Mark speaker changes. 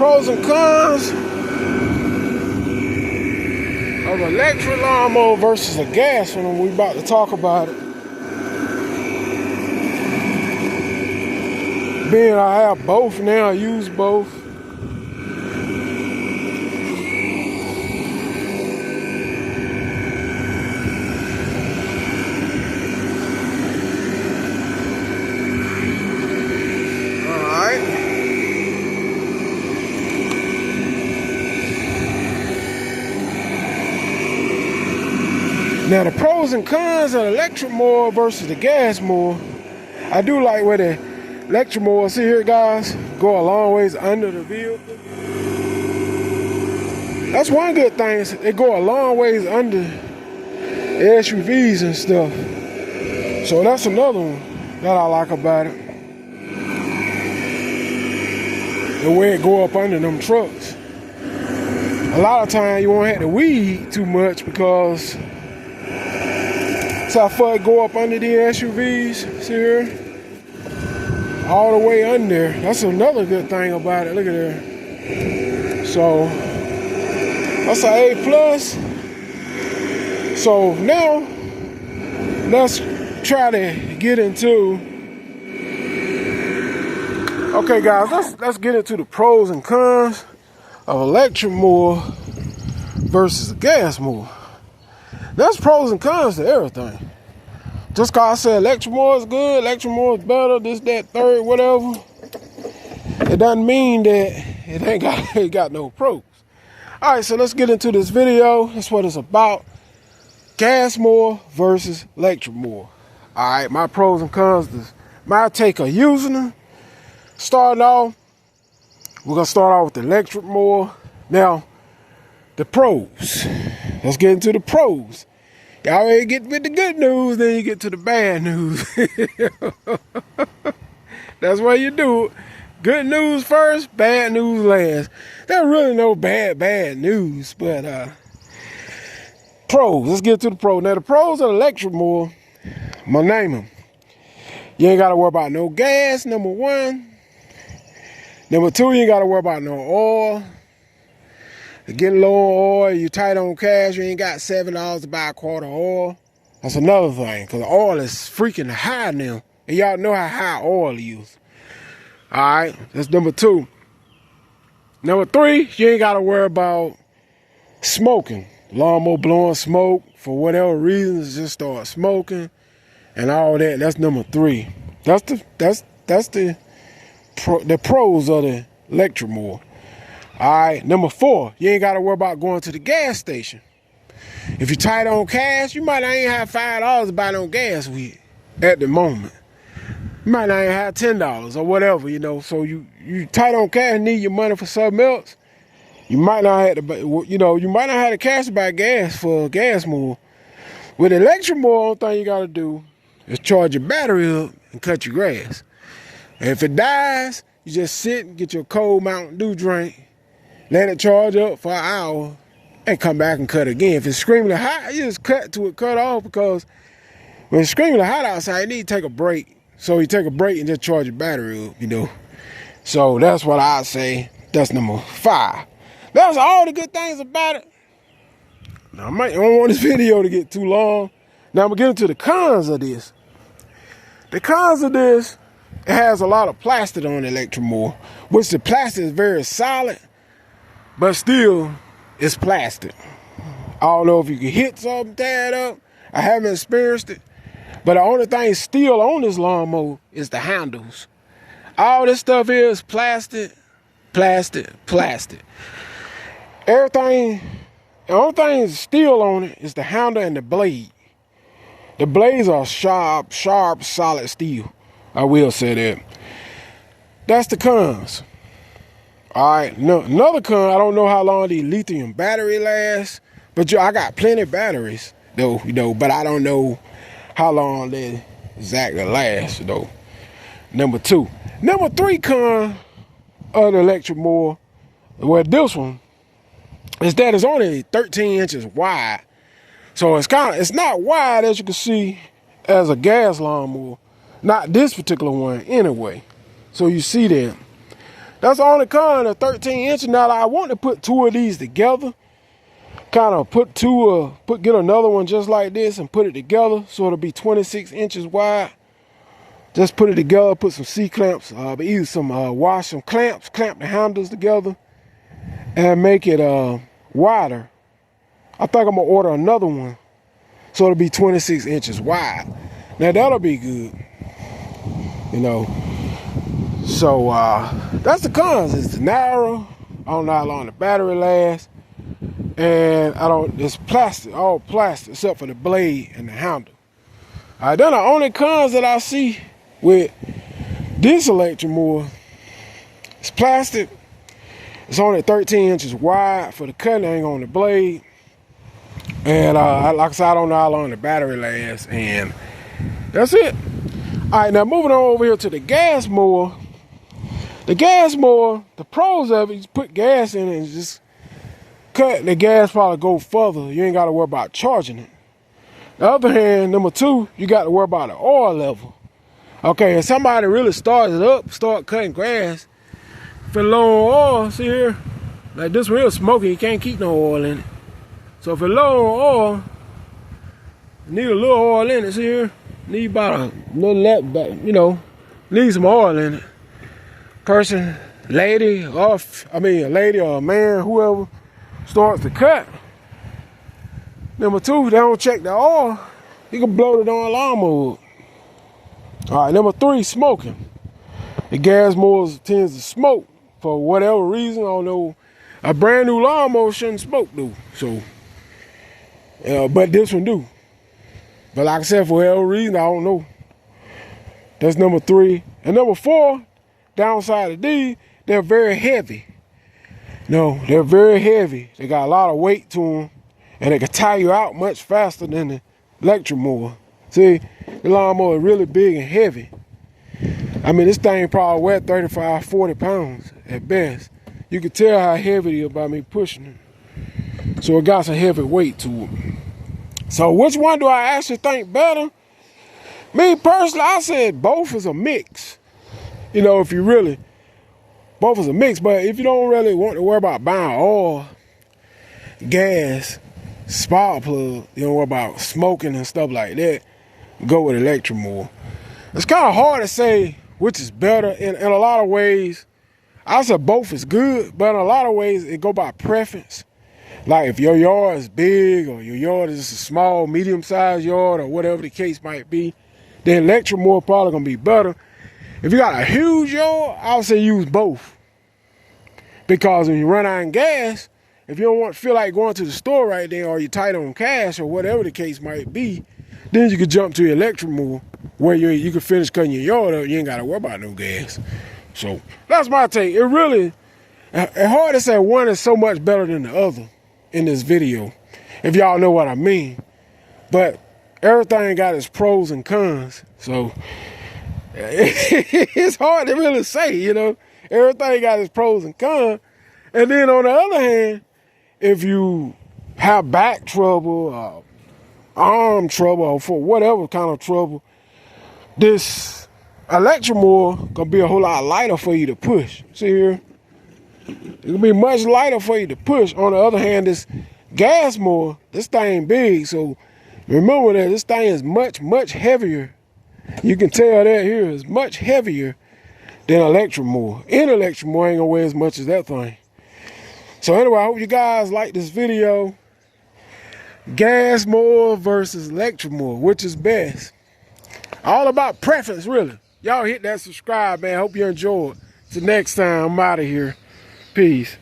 Speaker 1: Pros and cons of an electric lawnmower versus a gas one. We about to talk about it. Being I have both now, I use both. Now the pros and cons of the electric mower versus the gas mower. I do like where the electric mower, see here guys, go a long ways under the vehicle. That's one good thing, is they go a long ways under the SUVs and stuff. So that's another one that I like about it. The way it go up under them trucks. A lot of times you won't have to weed too much because how far it go up under the SUVs, see here? All the way under. That's another good thing about it, look at there. So, that's an A+. So now, let's try to get into, okay guys, let's get into the pros and cons of electric mower versus a gas mower. There's pros and cons to everything. Just cause I said electric mower is good, electric mower is better, this, that, third, whatever, it doesn't mean that it ain't got no pros. Alright, so let's get into this video. That's what it's about. Gas mower versus electric mower. Alright, my pros and cons, my take of using them. Starting off, we're gonna start off with the electric mower. Now, the pros. Let's get into the pros. Y'all already get with the good news, then you get to the bad news. That's why you do it. Good news first, bad news last. There's really no bad news, but pros. Let's get to the pros. Now the pros of the electric mower, I'm gonna name them. You ain't gotta worry about no gas, number one. Number two, you ain't gotta worry about no oil. Getting low on oil, you tight on cash, you ain't got $7 to buy a quart of oil. That's another thing, because oil is freaking high now. And y'all know how high oil is. Alright, that's number two. Number three, you ain't got to worry about smoking. Lawnmower blowing smoke for whatever reasons, just start smoking and all that. That's number three. That's the pros of the electric mower. Alright, number four, you ain't got to worry about going to the gas station. If you're tight on cash, you might not even have $5 to buy no gas with at the moment. You might not even have $10 or whatever, you know. So you tight on cash, need your money for something else. You might not have to, you know, you might not have the cash to buy gas for a gas mower. With electric mower, only thing you got to do is charge your battery up and cut your grass. And if it dies, you just sit and get your cold Mountain Dew drink. Let it charge up for an hour and come back and cut again. If it's screaming hot, you just cut to it, cut off, because when it's screaming hot outside, you need to take a break. So you take a break and just charge your battery up, you know. So that's what I say. That's number 5. That's all the good things about it. Now, I don't want this video to get too long. Now I'm gonna get into the cons of this. The cons of this, it has a lot of plastic on the electric mower, which the plastic is very solid. But still, it's plastic. I don't know if you can hit something, tear it up. I haven't experienced it. But the only thing still on this lawnmower is the handles. All this stuff is plastic, plastic, plastic. Everything, the only thing still on it is the handle and the blade. The blades are sharp, solid steel. I will say that. That's the cons. All right, another con, I don't know how long the lithium battery lasts, but I got plenty of batteries though, you know, but I don't know how long they exactly last though. Number 2. Number 3 con of the electric mower, well, this one is that it's only 13 inches wide. So it's not wide as you can see as a gas lawnmower. Not this particular one anyway. So you see that. That's the only con of 13 inches. Now I want to put two of these together. Kind of put get another one just like this and put it together so it'll be 26 inches wide. Just put it together, put some C-clamps, but use some some clamps, clamp the handles together and make it wider. I think I'm gonna order another one so it'll be 26 inches wide. Now that'll be good, you know. So that's the cons. It's narrow. I don't know how long the battery lasts. And it's plastic, all plastic, except for the blade and the handle. All right, then the only cons that I see with this electric mower, it's plastic. It's only 13 inches wide for the cutting on the blade. And like I said, I don't know how long the battery lasts. And that's it. All right, now moving on over here to the gas mower. The gas mower, the pros of it, you put gas in it and just cut, the gas probably go further. You ain't got to worry about charging it. The other hand, number two, you got to worry about the oil level. Okay, if somebody really starts it up, start cutting grass, if it's low on oil, see here, like this real smoky, you can't keep no oil in it. So if it's low on oil, you need a little oil in it, see here, need about a little lap back, you know, need some oil in it. Person, lady, or a lady or a man, whoever starts to cut. Number two, they don't check the oil, you can blow it on a lawnmower. All right, number three, smoking. The gas mowers tends to smoke for whatever reason. I don't know. A brand new lawnmower shouldn't smoke though. So, but this one do. But like I said, for whatever reason, I don't know. That's number three. And number four, downside of these, they're very heavy. No, they're very heavy. They got a lot of weight to them, and they can tire you out much faster than the electric mower. See, the lawnmower is really big and heavy. I mean, this thing probably weighed 35, 40 pounds at best. You can tell how heavy it is by me pushing it. So it got some heavy weight to it. So which one do I actually think better? Me personally, I said both is a mix. You know, if you really, both is a mix. But if you don't really want to worry about buying oil, gas, spark plug, you don't worry about smoking and stuff like that, go with electric mower. It's kind of hard to say which is better. In a lot of ways, I said both is good, but in a lot of ways, it go by preference. Like if your yard is big or your yard is just a small, medium-sized yard or whatever the case might be, the electric mower probably gonna be better. If you got a huge yard, I would say use both. Because when you run out of gas, if you don't feel like going to the store right there or you're tight on cash or whatever the case might be, then you could jump to your electric mower where you can finish cutting your yard up. You ain't got to worry about no gas. So that's my take. It really, it's hard to say one is so much better than the other in this video, if y'all know what I mean. But everything got its pros and cons. So it's hard to really say, you know. Everything got its pros and cons. And then on the other hand, if you have back trouble, arm trouble, or for whatever kind of trouble, this electric mower gonna be a whole lot lighter for you to push. See here? It'll be much lighter for you to push. On the other hand, this gas mower, this thing big, so remember that this thing is much, much heavier. You can tell that here is much heavier than electric mower. Any electric mower ain't gonna weigh as much as that thing. So anyway, I hope you guys like this video. Gas mower versus electric mower, which is best? All about preference, really. Y'all hit that subscribe, man. Hope you enjoyed. Till next time, I'm out of here. Peace.